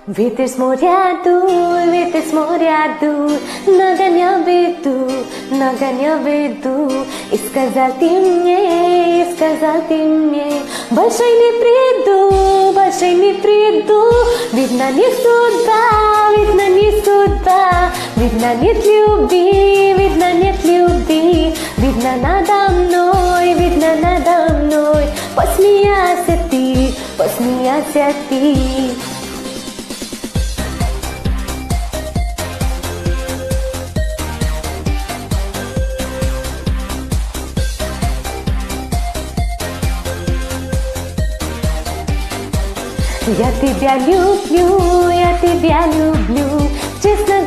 Ветер с моря дует, нагонял беду, и сказал ты мне, больше не приду, видно не судьба, видно нет любви, видно надо мной, посмеялся ты. Я тебя люблю, честно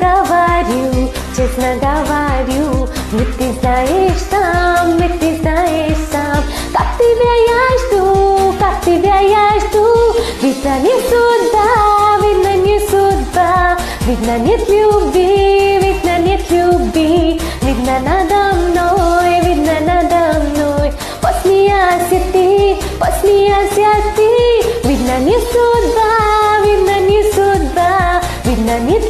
говорю, ведь ты знаешь сам, как тебя я жду, видно не судьба, видно нет любви, видно надо мной, посмеялся ты, видно не судьба, видно нет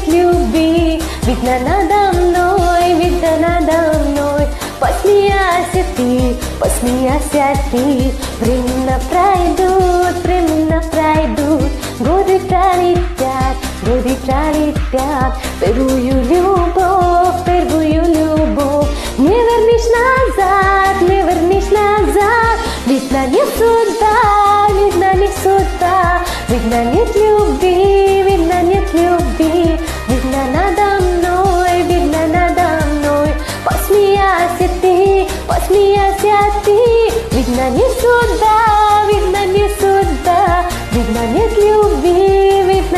любви, видно надо мной, посмеялся ты, времена пройдут, годы пролетят, первую любовь, не вернешь назад, видно не судьба, видно нет любви, видно надо мной, посмеялся ты, видно не судьба, видно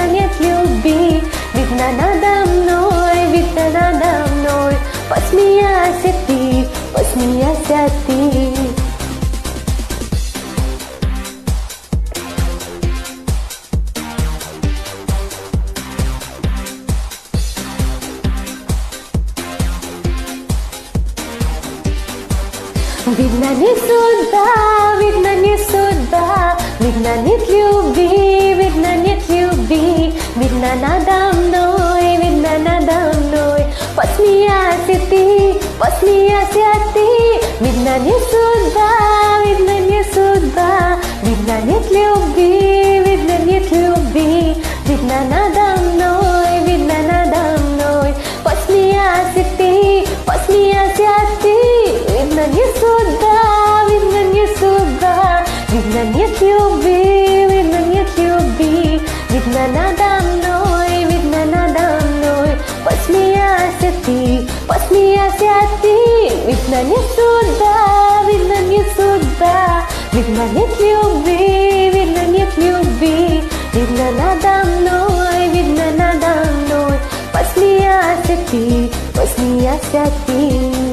нет любви, видно надо мной, посмеялся ты. Видно не судьба, видно нет любви, видно надо мной, посмеялся ты, видно не судьба, видно нет любви, видно надо мной, посмеялся ты, видно не судьба, видно нет любви, видно надо мной, посмеялся ты, видно не судьба, видно нет любви, видно надо мной, посмеялся ты.